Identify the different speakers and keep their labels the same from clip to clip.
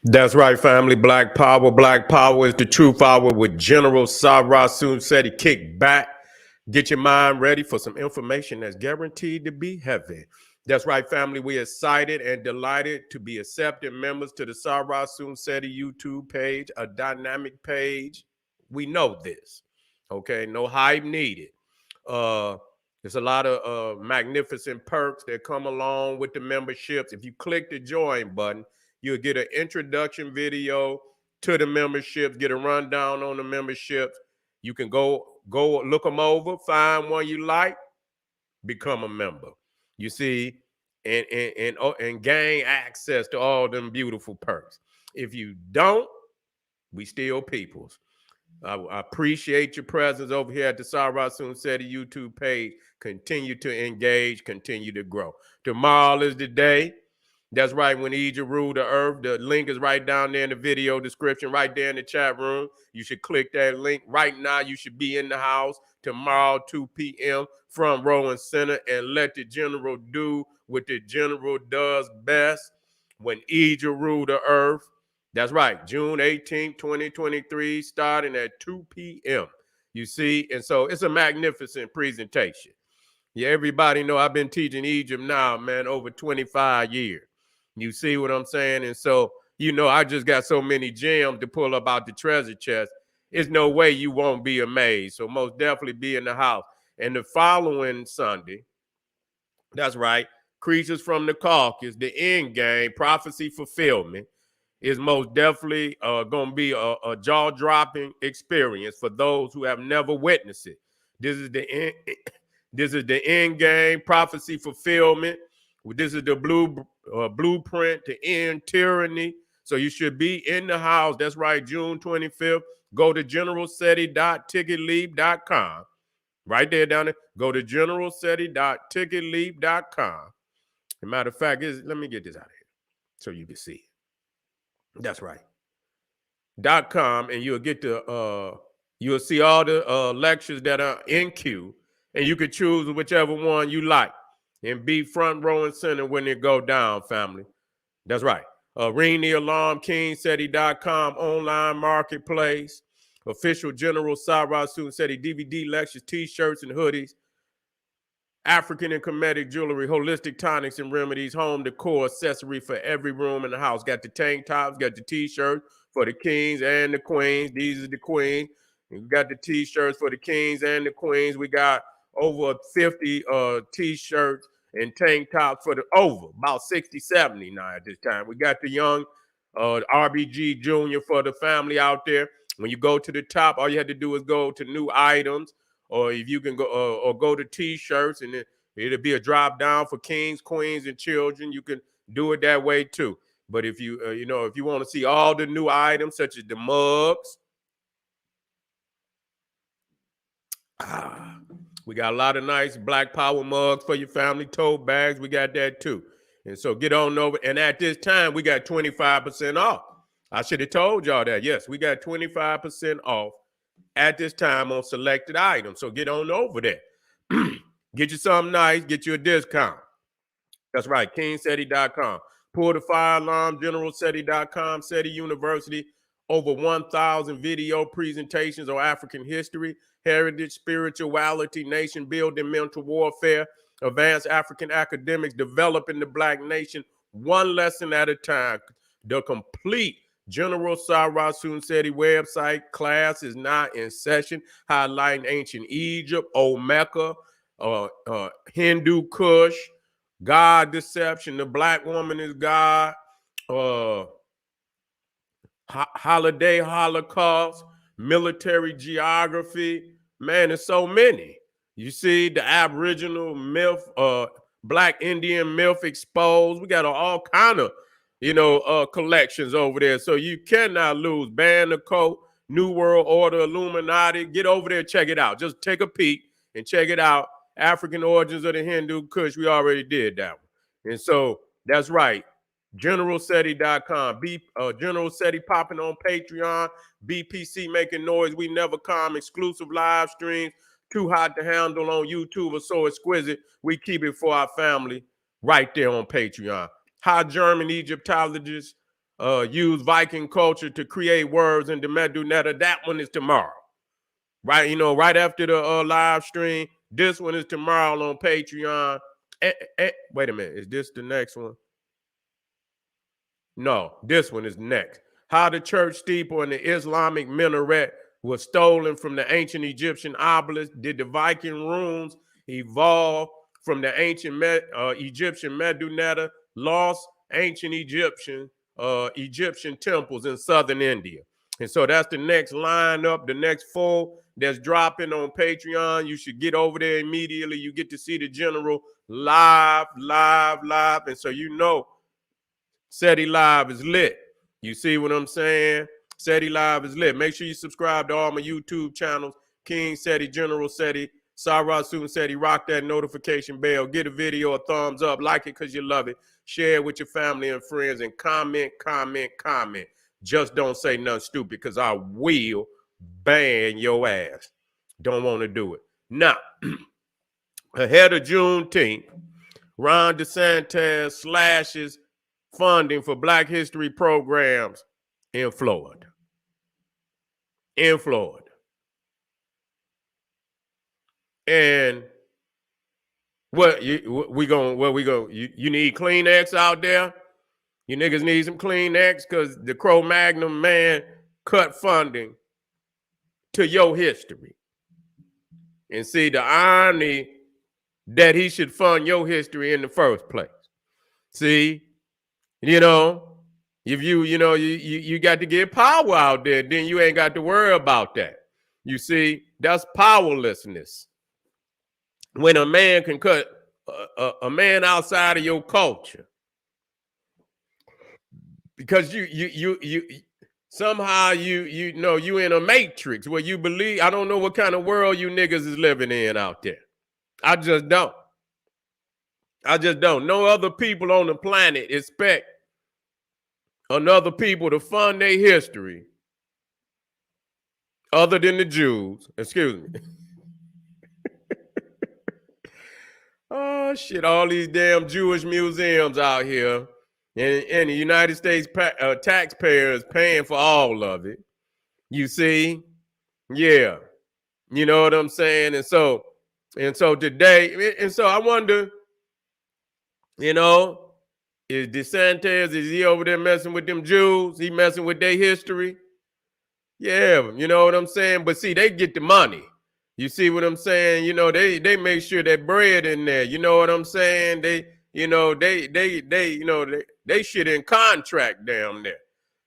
Speaker 1: That's right, family. Black Power. Black Power is the truth hour with General Sarah Soon said he kick back. Get your mind ready for some information that's guaranteed to be heavy. That's right, family. We're excited and delighted to be accepted members to the Sarah Soon Seti YouTube page, a dynamic page. We know this. Okay, no hype needed. Uh, there's a lot of magnificent perks that come along with the memberships. If you click the join button, you'll get an introduction video to the memberships, get a rundown on the memberships. You can go look them over, find one you like, become a member. You see, and gain access to all them beautiful perks. If you don't, we still peoples. I appreciate your presence over here at the Sarah Soon Seti YouTube page. Continue to engage, continue to grow. Tomorrow is the day. That's right, when Egypt ruled the earth. The link is right down there in the video description, right there in the chat room. You should click that link. Right now, you should be in the house tomorrow, 2 p.m. from Rowan Center, and let the general do what the general does best. When Egypt ruled the earth, that's right, June 18th, 2023, starting at 2 p.m. You see, and so it's a magnificent presentation. Yeah, everybody know I've been teaching Egypt now, man, over 25 years. You see what I'm saying? And so, I just got so many gems to pull up out the treasure chest. There's no way you won't be amazed. So most definitely be in the house. And the following Sunday, that's right, Creatures from the Caucus, the end game, prophecy fulfillment, is most definitely going to be a jaw-dropping experience for those who have never witnessed it. This is the end. This is the end game, prophecy fulfillment. This is the blueprint to end tyranny. So you should be in the house. That's right, June 25th. Go to generalseti.ticketleap.com. Right there down there. Go to generalseti.ticketleap.com. As a matter of fact, let me get this out of here so you can see it. That's right. .com, and you'll get you'll see all the lectures that are in queue, and you can choose whichever one you like and be front row and center when it go down, family. That's right. Ring the alarm, kingseti.com, online marketplace, official General Sarah Soon Seti DVD lectures, t-shirts and hoodies, African and Kemetic jewelry, holistic tonics and remedies, home decor, accessory for every room in the house. Got the tank tops, got the t-shirts for the kings and the queens. These are the queens. We got the t-shirts for the kings and the queens. We got over 50 t-shirts and tank tops for about 60, 70 now at this time. We got the young RBG Junior for the family out there. When you go to the top, all you have to do is go to new items, or if you can go or go to t-shirts, and it'll be a drop down for kings, queens, and children. You can do it that way too. But if you if you want to see all the new items such as the mugs, we got a lot of nice Black Power mugs for your family, tote bags. We got that too. And so get on over. And at this time, we got 25% off. I should have told y'all that. Yes, we got 25% off at this time on selected items. So get on over there. Get you something nice, get you a discount. That's right, kingseti.com. Pull the fire alarm, generalseti.com, SETI University. Over 1,000 video presentations on African history, heritage, spirituality, nation building, mental warfare, advanced African academics developing the Black nation one lesson at a time. The complete General Sarah Soon Seti website class is now in session, highlighting ancient Egypt, Old Mecca, Hindu Kush, God deception, the Black woman is God, holiday Holocaust, military geography. Man, there's so many. You see the Aboriginal myth, Black Indian myth exposed. We got all kind of collections over there. So you cannot lose. Ban the Coat, New World Order, Illuminati. Get over there, check it out. Just take a peek and check it out. African origins of the Hindu Kush. We already did that one. And so that's right. GeneralSeti.com. General Seti popping on Patreon. BPC making noise. We never come. Exclusive live streams. Too hot to handle on YouTube or so exquisite. We keep it for our family right there on Patreon. High German Egyptologists, use Viking culture to create words in the Medunetta. That one is tomorrow. Right, right after the live stream. This one is tomorrow on Patreon. Wait a minute, is this the next one? No, this one is next. How the church steeple and the Islamic minaret was stolen from the ancient Egyptian obelisk. Did the Viking runes evolve from the ancient Egyptian Medunetta? Lost ancient Egyptian temples in southern India. And so that's the next lineup, the next full that's dropping on Patreon. You should get over there immediately. You get to see the general live. And so SETI Live is lit. You see what I'm saying? SETI Live is lit. Make sure you subscribe to all my YouTube channels. King SETI, General SETI, Sarah Susan SETI. Rock that notification bell. Get a video a thumbs up. Like it because you love it. Share it with your family and friends. And comment. Just don't say nothing stupid because I will ban your ass. Don't want to do it. Now, ahead of Juneteenth, Ron DeSantis slashes funding for Black history programs in Florida. And you need Kleenex out there? You niggas need some Kleenex because the Cro-Magnon man cut funding to your history. And see the irony that he should fund your history in the first place. See, if you got to get power out there, then you ain't got to worry about that. You see, that's powerlessness. When a man can cut a man outside of your culture. Because you somehow you in a matrix where you believe. I don't know what kind of world you niggas is living in out there. I just don't. No other people on the planet expect another people to fund their history other than the Jews. Excuse me. Oh shit! All these damn Jewish museums out here. And the United States taxpayers paying for all of it. You see? Yeah. You know what I'm saying? And so today, and so I wonder, is DeSantis, is he over there messing with them Jews? He messing with their history? Yeah, you know what I'm saying? But see, they get the money. You see what I'm saying? They make sure that bread in there. You know what I'm saying? They shit in contract down there.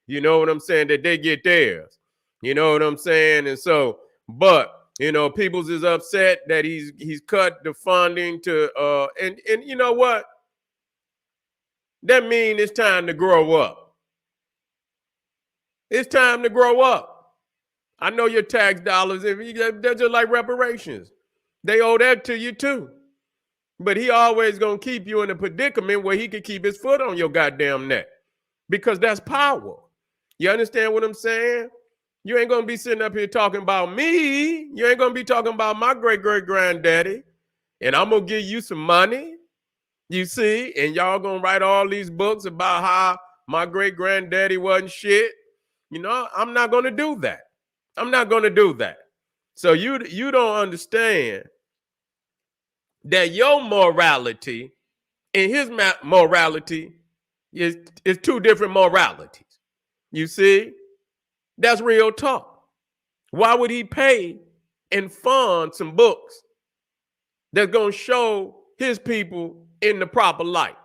Speaker 1: You know what I'm saying? That they get theirs. You know what I'm saying? And so, but Peoples is upset that he's cut the funding to and you know what? That means it's time to grow up. It's time to grow up. I know your tax dollars, they're just like reparations. They owe that to you too. But he always gonna keep you in a predicament where he can keep his foot on your goddamn neck. Because that's power. You understand what I'm saying? You ain't gonna be sitting up here talking about me. You ain't gonna be talking about my great-great-granddaddy. And I'm gonna give you some money. You see? And y'all gonna write all these books about how my great-granddaddy wasn't shit. I'm not gonna do that. I'm not gonna do that. So you don't understand that your morality and his morality is two different moralities. You see? That's real talk. Why would he pay and fund some books that's going to show his people in the proper light?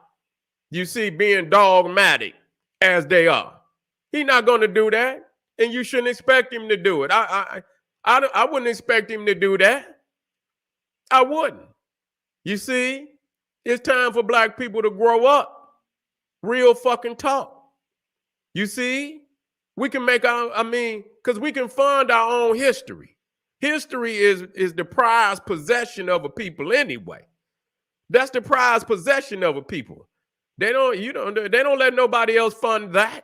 Speaker 1: You see, being dogmatic as they are. He's not going to do that, and you shouldn't expect him to do it. I wouldn't expect him to do that. I wouldn't. You see, it's time for Black people to grow up. Real fucking talk. You see, we can make because we can fund our own history. History is the prized possession of a people anyway. That's the prized possession of a people. They don't let nobody else fund that.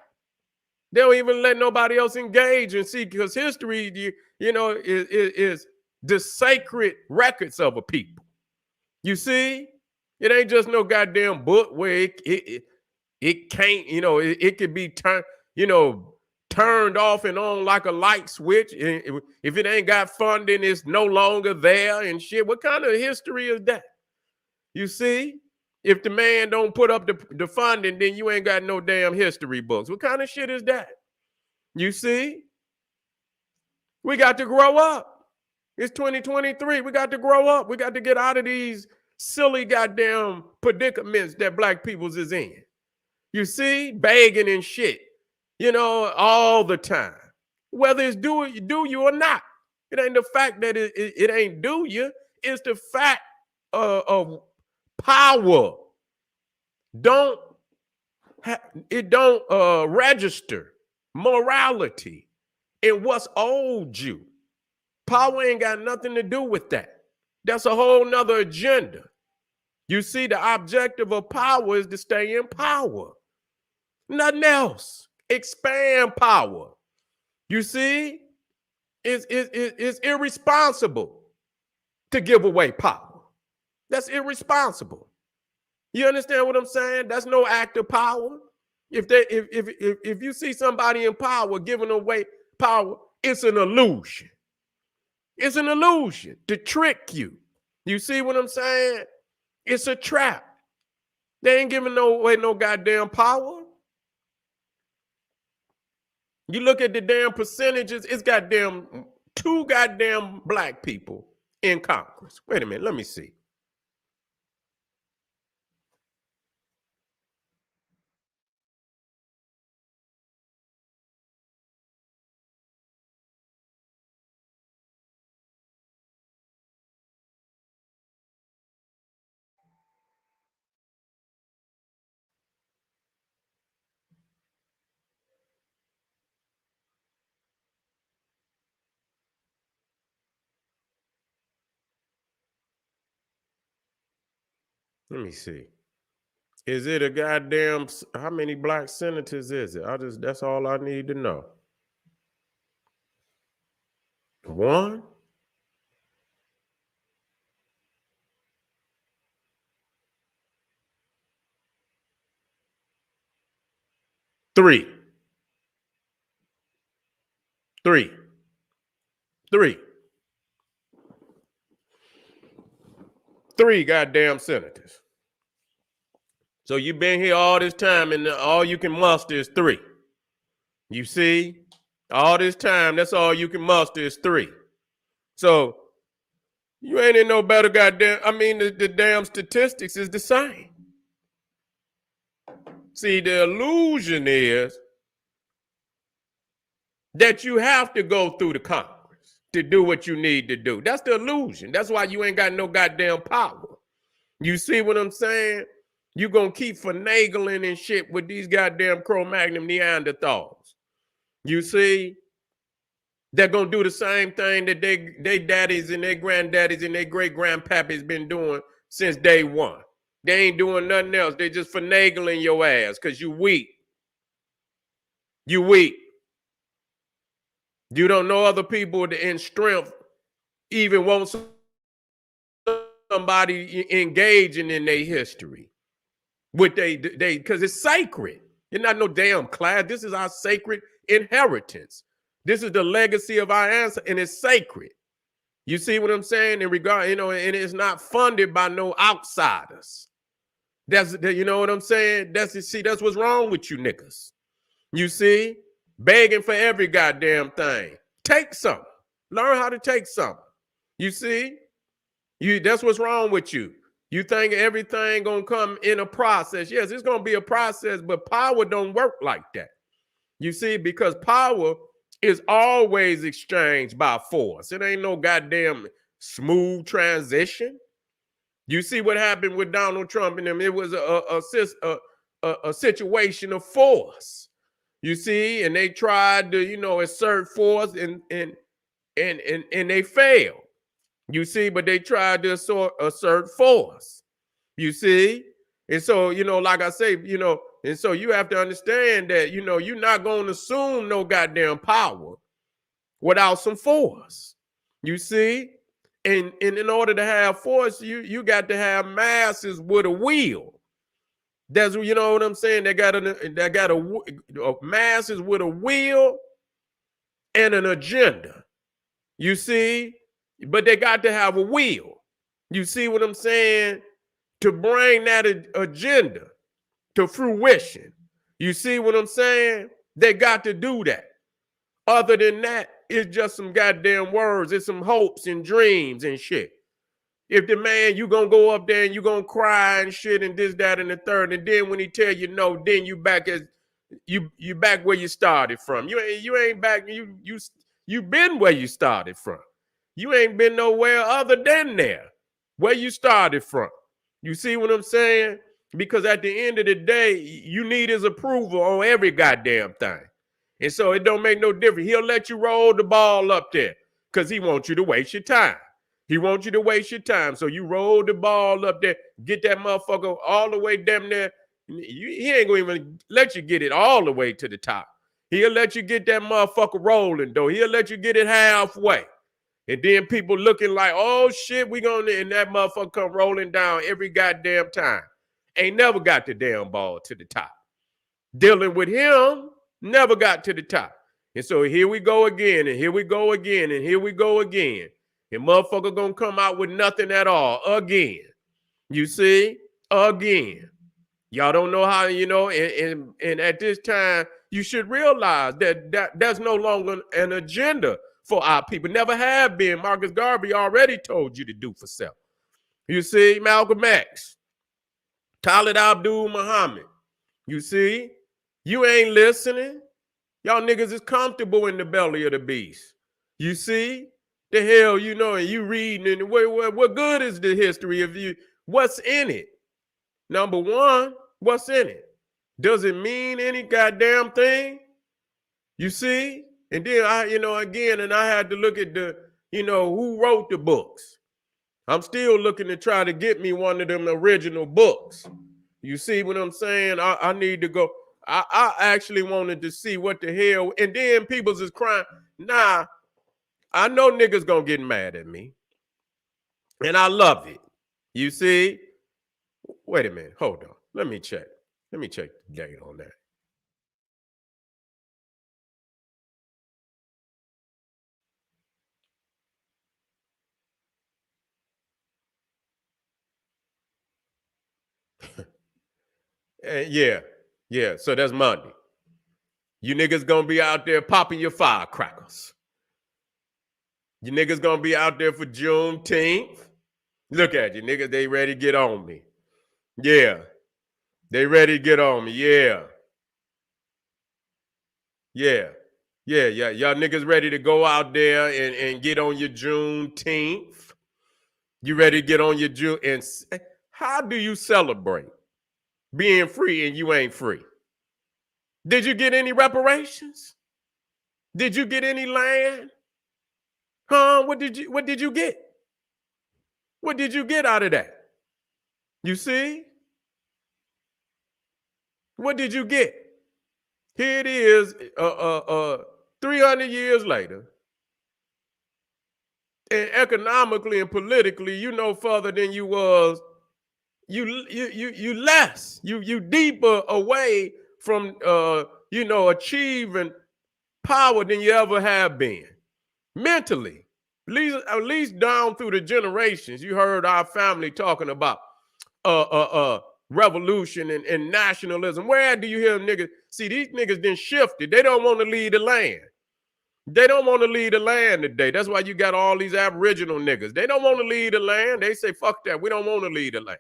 Speaker 1: They don't even let nobody else engage and see, because history, is the sacred records of a people. You see, it ain't just no goddamn book where It can't, it could be turned, turned off and on like a light switch. If it ain't got funding, it's no longer there and shit. What kind of history is that? You see? If the man don't put up the funding, then you ain't got no damn history books. What kind of shit is that? You see? We got to grow up. It's 2023. We got to grow up. We got to get out of these silly goddamn predicaments that black peoples is in. You see? Begging and shit, all the time. Whether it's do you or not. It ain't the fact that it ain't do you. It's the fact of power. It don't register morality in what's owed you. Power ain't got nothing to do with that. That's a whole nother agenda. You see, the objective of power is to stay in power. Nothing else. Expand power. You see, it's irresponsible to give away power. That's irresponsible. You understand what I'm saying? That's no act of power. If you see somebody in power giving away power, it's an illusion. It's an illusion to trick you. You see what I'm saying? It's a trap. They ain't giving away no goddamn power. You look at the damn percentages, it's goddamn 2 goddamn black people in Congress. Wait a minute, let me see. Let me see. Is it a goddamn, how many black senators is it? That's all I need to know. 1? 3. 3. 3. 3 goddamn senators. So you've been here all this time and all you can muster is 3. You see? All this time, that's all you can muster is 3. So you ain't in no better goddamn, the damn statistics is the same. See, the illusion is that you have to go through the Congress to do what you need to do. That's the illusion. That's why you ain't got no goddamn power. You see what I'm saying? You gonna keep finagling and shit with these goddamn Cro-Magnon Neanderthals. You see? They're gonna do the same thing that they daddies and their granddaddies and their great-grandpappies been doing since day one. They ain't doing nothing else. They just finagling your ass because you weak. You weak. You don't know other people in strength even want somebody engaging in their history. With they because it's sacred. You're not no damn class. This is our sacred inheritance. This is the legacy of our ancestors, and it's sacred. You see what I'm saying? In regard, and it's not funded by no outsiders. You know what I'm saying? That's what's wrong with you niggas. You see? Begging for every goddamn thing. Take something. Learn how to take something. You see? That's what's wrong with you. You think everything gonna come in a process. Yes, it's gonna be a process, but power don't work like that. You see, because power is always exchanged by force. It ain't no goddamn smooth transition. You see what happened with Donald Trump and them? It was a situation of force. You see, and they tried to, assert force and they failed. You see, but they tried to assert force. You see? And so, like I say, and so you have to understand that, you're not going to assume no goddamn power without some force. You see? And in order to have force, you got to have masses with a will. That's, you know what I'm saying? They got a masses with a will and an agenda. You see, but they got to have a will. You see what I'm saying? To bring that agenda to fruition. You see what I'm saying? They got to do that. Other than that, it's just some goddamn words. It's some hopes and dreams and shit. If the man, you gonna go up there and you gonna cry and shit and this, that, and the third, and then when he tell you no, then you back as you back where you started from. You ain't back. You been where you started from. You ain't been nowhere other than there, where you started from. You see what I'm saying? Because at the end of the day, you need his approval on every goddamn thing. And so it don't make no difference. He'll let you roll the ball up there because he wants you to waste your time. He wants you to waste your time. So you roll the ball up there, get that motherfucker all the way damn there. He ain't gonna even let you get it all the way to the top. He'll let you get that motherfucker rolling, though. He'll let you get it halfway. And then people looking like, oh shit, we gonna, and that motherfucker come rolling down every goddamn time. Ain't never got the damn ball to the top. Dealing with him, never got to the top. And so here we go again, and here we go again, and here we go again. And motherfucker gonna come out with nothing at all again. You see? Again. Y'all don't know how, you know, and at this time, you should realize that that's no longer an agenda for our people. Never have been. Marcus Garvey already told you to do for self. You see? Malcolm X. Khalid Abdul Muhammad. You see? You ain't listening. Y'all niggas is comfortable in the belly of the beast. You see? The hell, you know, and you reading, and what good is the history of you? What's in it? Number one, what's in it? Does it mean any goddamn thing? You see? And then I had to look at who wrote the books. I'm still looking to try to get me one of them original books. You see what I'm saying? I need to go. I actually wanted to see what the hell, and then people's is crying. Nah, I know niggas gonna get mad at me. And I love it. You see? Wait a minute. Hold on. Let me check the date on that. Yeah. So that's Monday. You niggas gonna be out there popping your firecrackers. You niggas gonna be out there for Juneteenth. Look at you, niggas. They ready to get on me. Yeah. They ready to get on me. Yeah. Y'all niggas ready to go out there and get on your Juneteenth. You ready to get on your June? And how do you celebrate being free and you ain't free? Did you get any reparations? Did you get any land? Huh? What did you get? What did you get out of that? You see? What did you get? Here it is, 300 years later. And economically and politically, you no further than you was. You less. You deeper away from achieving power than you ever have been. Mentally. At least down through the generations. You heard our family talking about revolution and nationalism. Where do you hear them niggas? See, these niggas then shifted. They don't want to leave the land. They don't want to leave the land today. That's why you got all these Aboriginal niggas. They don't want to leave the land. They say, fuck that. We don't want to leave the land.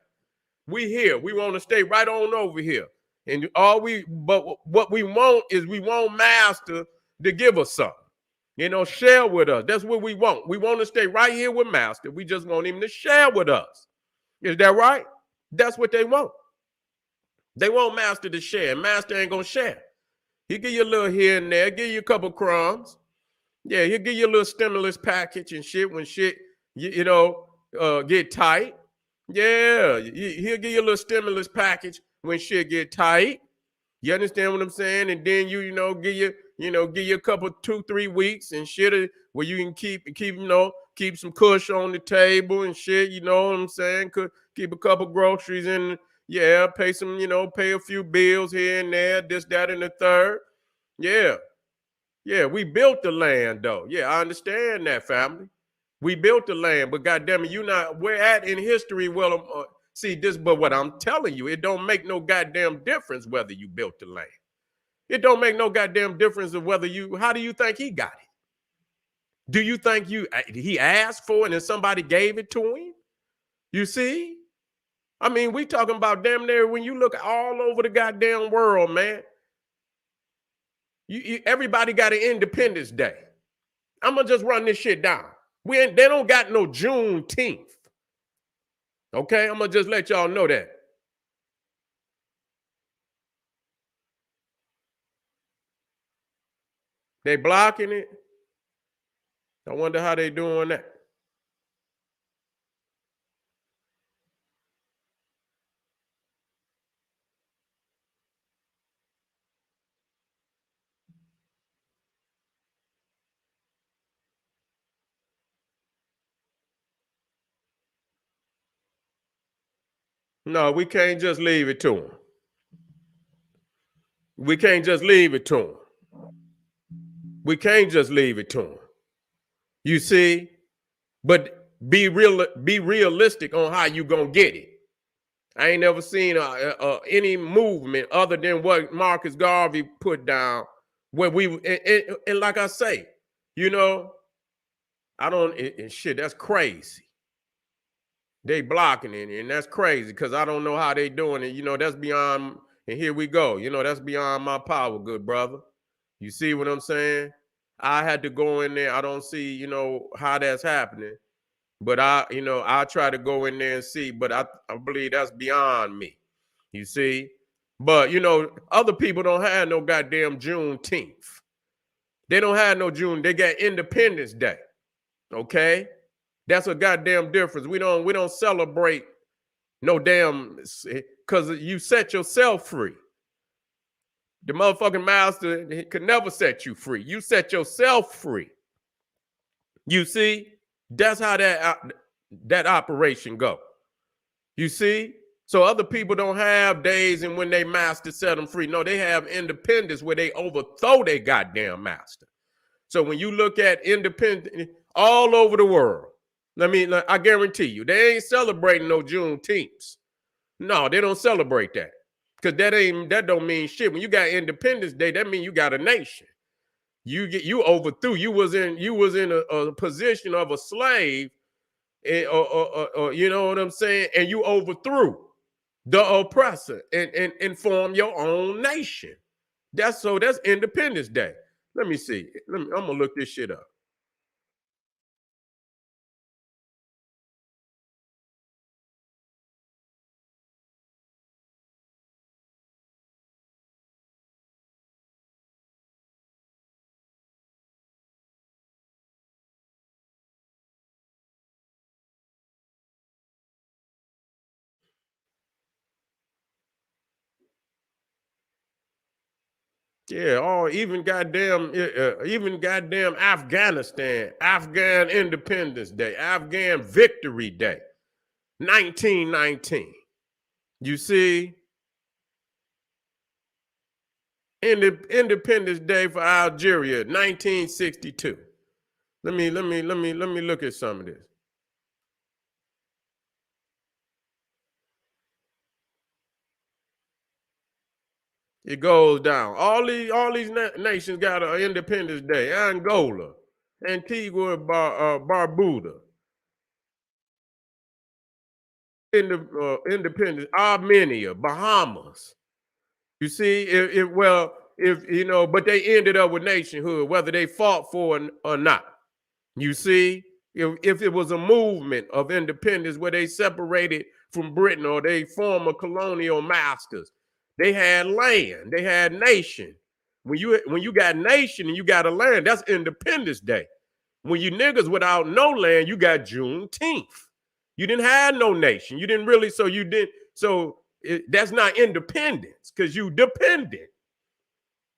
Speaker 1: We here. We want to stay right on over here. And but what we want is we want master to give us something. Share with us. That's what we want. We want to stay right here with master. We just want him to share with us. Is that right? That's what they want. They want master to share. Master ain't going to share. He'll give you a little here and there, give you a couple crumbs. Yeah, he'll give you a little stimulus package and shit when shit, get tight. Yeah, he'll give you a little stimulus package when shit get tight. You understand what I'm saying? And then give you a couple 2-3 weeks and shit where you can keep some kush on the table and shit. You know what I'm saying? Could keep a couple groceries in Yeah, pay some, pay a few bills here and there, this, that, and the third. Yeah. Yeah, we built the land though. Yeah, I understand that, family. We built the land, but goddamn it, you not where at in history. Well, see this, but what I'm telling you, it don't make no goddamn difference whether you built the land. It don't make no goddamn difference of whether you. How do you think he got it? Do you think he asked for it and somebody gave it to him? You see? I mean, we talking about damn near when you look all over the goddamn world, man. Everybody got an Independence Day. I'm gonna just run this shit down. They don't got no Juneteenth. Okay, I'm gonna just let y'all know that. They blocking it. I wonder how they doing that. No, we can't just leave it to them. We can't just leave it to them. We can't just leave it to them. You see, but be realistic on how you gonna get it. I ain't never seen any movement other than what Marcus Garvey put down. Where and like I say, I don't and shit. That's crazy. They blocking it, and that's crazy because I don't know how they doing it. That's beyond. And here we go. That's beyond my power, good brother. You see what I'm saying? I had to go in there. I don't see, how that's happening. But I try to go in there and see, but I believe that's beyond me. You see? But other people don't have no goddamn Juneteenth. They don't have no June. They got Independence Day. Okay? That's a goddamn difference. We don't celebrate no damn because you set yourself free. The motherfucking master could never set you free. You set yourself free. You see? That's how that operation go. You see? So other people don't have days and when they master set them free. No, they have independence where they overthrow their goddamn master. So when you look at independent all over the world, I guarantee you, they ain't celebrating no Juneteenth. No, they don't celebrate that. Because that don't mean shit. When you got Independence Day, that means you got a nation. You overthrew. You was in a position of a slave, or you know what I'm saying? And you overthrew the oppressor and formed your own nation. That's Independence Day. Let me see. I'm gonna look this shit up. Yeah, even goddamn Afghanistan, Afghan Independence Day, Afghan Victory Day, 1919. You see, Independence Day for Algeria, 1962. Let me look at some of this. It goes down. All these nations got an Independence Day. Angola, Antigua, Barbuda, Independence, Armenia, Bahamas. You see, but they ended up with nationhood, whether they fought for it or not. You see, if it was a movement of independence where they separated from Britain or they former colonial masters, they had land, they had nation. When you got nation and you got a land, that's Independence Day. When you niggas without no land, you got Juneteenth. You didn't have no nation. You didn't really, so you did. So that's not independence because you dependent.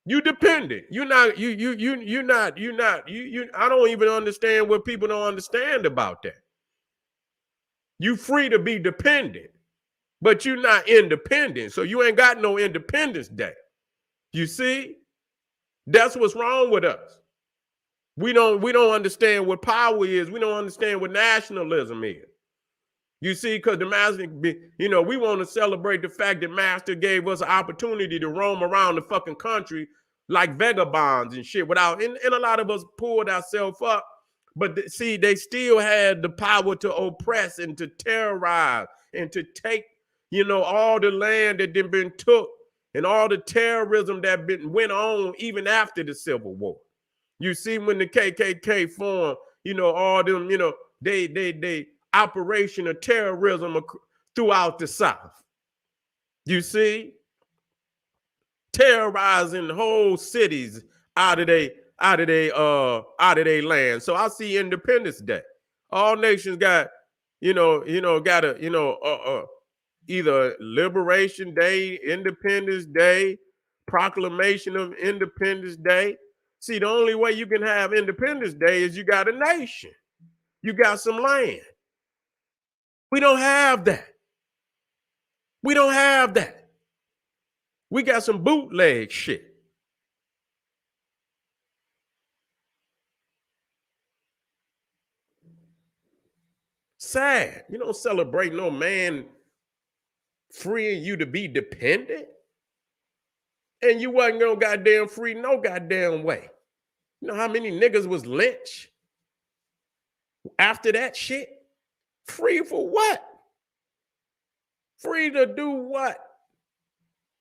Speaker 1: You dependent. You're not. You're not. I don't even understand what people don't understand about that. You free to be dependent. but you're not independent. So you ain't got no Independence Day. You see? That's what's wrong with us. We don't understand what power is. We don't understand what nationalism is. You see, because the master, we want to celebrate the fact that master gave us an opportunity to roam around the fucking country like vagabonds and shit without, and a lot of us pulled ourselves up. But see, they still had the power to oppress and to terrorize and to take, all the land that been took and all the terrorism that went on even after the Civil War. You see, when the KKK formed, all them, they operation of terrorism throughout the South. You see, terrorizing whole cities out of their land. So I see Independence Day. All nations got, got a, either Liberation Day, Independence Day, Proclamation of Independence Day. See, the only way you can have Independence Day is you got a nation. You got some land. We don't have that. We don't have that. We got some bootleg shit. Sad. You don't celebrate no man freeing you to be dependent. And you wasn't gonna goddamn free no goddamn way. You know how many niggas was lynched after that shit? Free for what? Free to do what?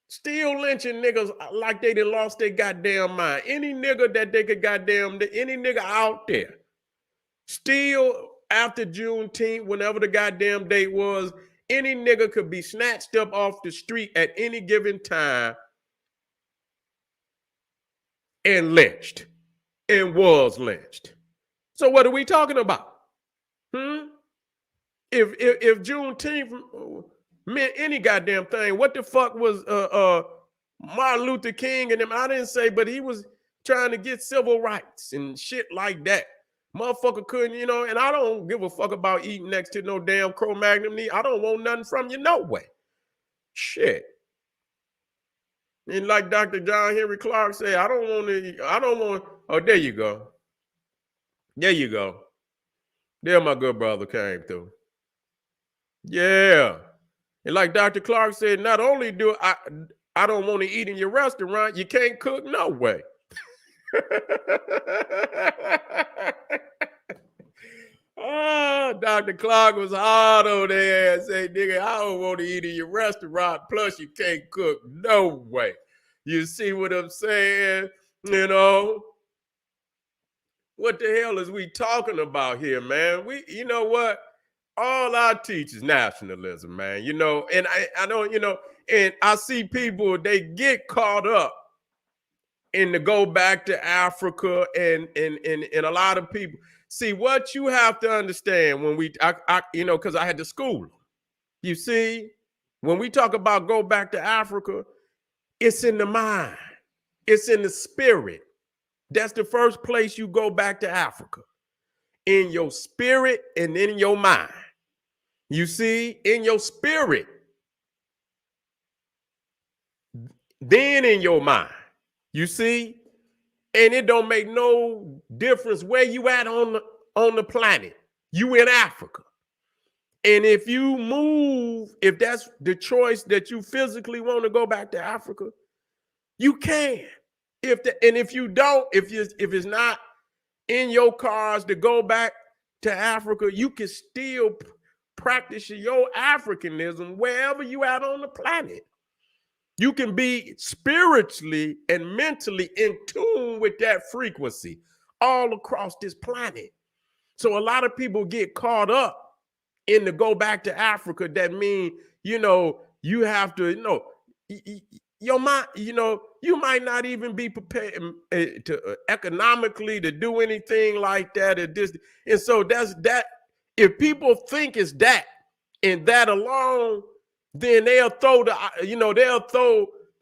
Speaker 1: Still lynching niggas like they done lost their goddamn mind. Any nigga that they could any nigga out there, still after Juneteenth, whenever the goddamn date was, any nigga could be snatched up off the street at any given time and lynched, and was lynched. So what are we talking about? If Juneteenth meant any goddamn thing, what the fuck was Martin Luther King and them? I didn't say, but he was trying to get civil rights and shit like that. Motherfucker couldn't, and I don't give a fuck about eating next to no damn Cro-Magnon meat. I don't want nothing from you, no way. Shit. And like Dr. John Henry Clark said, oh, there you go. There you go. There my good brother came through. Yeah. And like Dr. Clark said, not only do I don't want to eat in your restaurant, you can't cook no way. Oh, Dr. Clark was hard on there and say, nigga, I don't want to eat in your restaurant. Plus, you can't cook no way. You see what I'm saying? What the hell is we talking about here, man? You know what? All I teach is nationalism, man. And I know, and I see people, they get caught up in the go back to Africa and a lot of people. See, what you have to understand when because I had to school them. You see, when we talk about go back to Africa, it's in the mind. It's in the spirit. That's the first place you go back to Africa. In your spirit and in your mind. You see, in your spirit. Then in your mind. You see? And it don't make no difference where you at on the planet. You in Africa. And if you move, if that's the choice that you physically want to go back to Africa, you can. If you don't, if it's not in your cards to go back to Africa, you can still practice your Africanism wherever you at on the planet. You can be spiritually and mentally in tune with that frequency all across this planet. So a lot of people get caught up in the go back to Africa. That means, you have to, your mind, you might not even be prepared to economically to do anything like that at this. And so that's that. If people think it's that and that alone, then they'll throw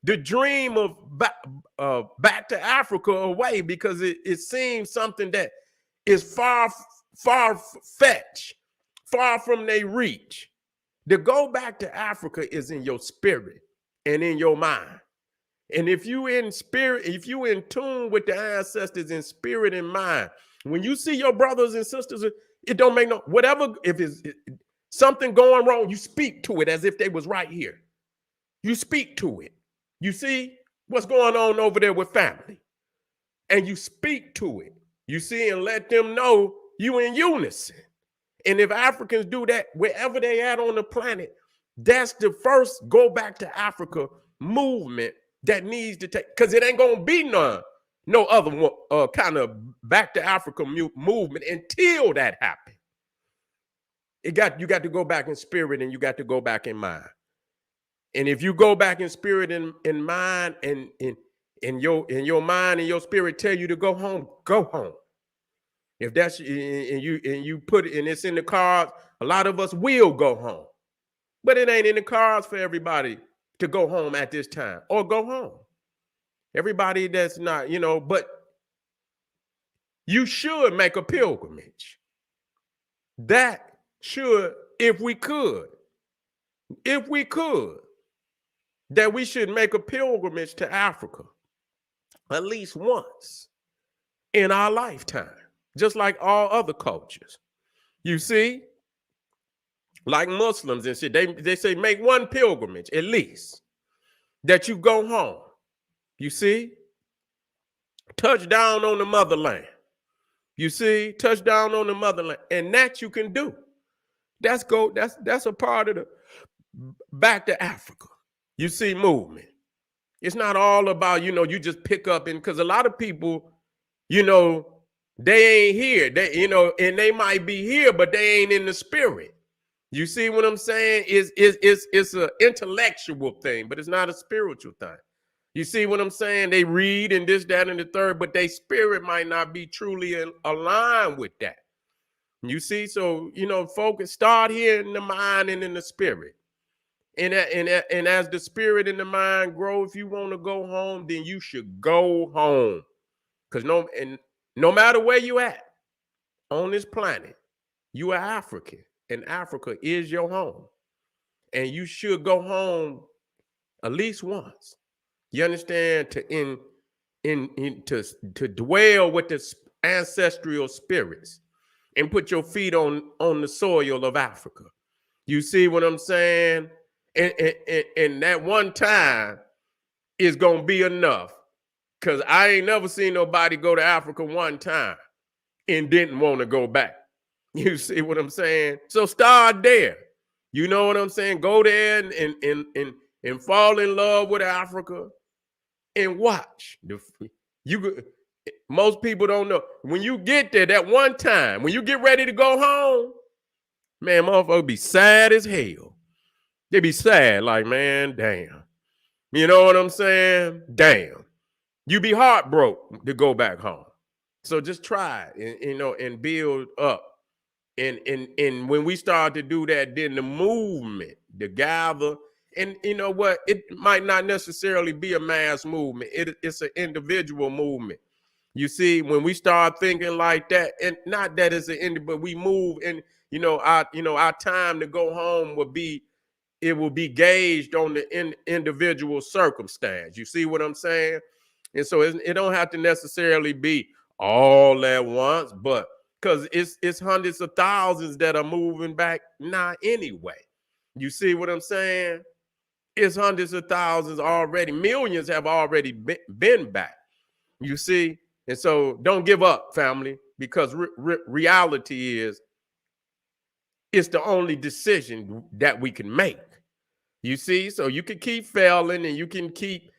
Speaker 1: the dream of back to Africa away, because it seems something that is far fetched, far from their reach. The go back to Africa is in your spirit and in your mind. And if you in spirit, if you in tune with the ancestors in spirit and mind, when you see your brothers and sisters, it don't make no, whatever, if it's something going wrong, you speak to it as if they was right here. You speak to it. You see what's going on over there with family. And you speak to it. You see, and let them know you in unison. And if Africans do that, wherever they at on the planet, that's the first go back to Africa movement that needs to take, because it ain't gonna be no other kind of back to Africa movement until that happens. You got to go back in spirit and you got to go back in mind. And if you go back in spirit and in mind and in your mind and your spirit tell you to go home, go home. If that's and you put it and it's in the cards, a lot of us will go home. But it ain't in the cards for everybody to go home at this time or go home. Everybody that's not, but you should make a pilgrimage. That should, if we could, that we should make a pilgrimage to Africa at least once in our lifetime, just like all other cultures. You see, like Muslims and shit, they say make one pilgrimage at least, that you go home. You see, touch down on the motherland. You see, touch down on the motherland, and that you can do. That's a part of the back to Africa. You see, movement. It's not all about, you just pick up, and because a lot of people, they ain't here. They, and they might be here, but they ain't in the spirit. You see what I'm saying? It's an intellectual thing, but it's not a spiritual thing. You see what I'm saying? They read and this, that, and the third, but their spirit might not be truly aligned with that. You see? So, focus, start here in the mind and in the spirit. And as the spirit and the mind grow, if you want to go home, then you should go home. Because no matter where you at on this planet, you are African, and Africa is your home. And you should go home at least once. You understand? To dwell with the ancestral spirits and put your feet on the soil of Africa. You see what I'm saying? And that one time is gonna be enough. Cause I ain't never seen nobody go to Africa one time and didn't want to go back. You see what I'm saying? So start there. You know what I'm saying? Go there and fall in love with Africa and watch. Most people don't know. When you get there that one time, when you get ready to go home, man, motherfuckers be sad as hell. They be sad, like, man, damn. You know what I'm saying? Damn. You be heartbroken to go back home. So just try it, and build up. And when we start to do that, then the movement, the gather, and you know what? It might not necessarily be a mass movement. It's an individual movement. You see, when we start thinking like that, and not that it's an end, but we move, and our time to go home will be gauged on the individual circumstance. You see what I'm saying? And so it don't have to necessarily be all at once, but because it's hundreds of thousands that are moving back now anyway. You see what I'm saying? It's hundreds of thousands already. Millions have already been back. You see? And so don't give up, family, because reality is it's the only decision that we can make. You see? So you can keep failing and you can keep,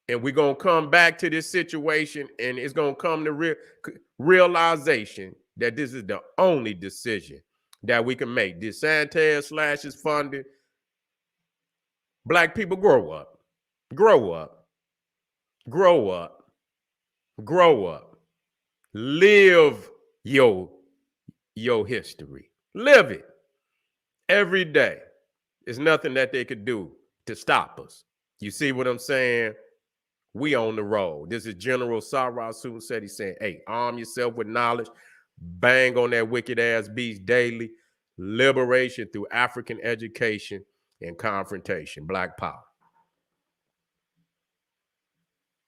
Speaker 1: and we're going to come back to this situation, and it's going to come to realization that this is the only decision that we can make. DeSantis slashes funding. Black people, grow up. Grow up. Grow up. Grow up. Live your history. Live it every day. There's nothing that they could do to stop us. You see what I'm saying? We on the road. This is General Sarah Soon said, he's saying, hey, arm yourself with knowledge. Bang on that wicked ass beast daily. liberation through African education and confrontation. Black power.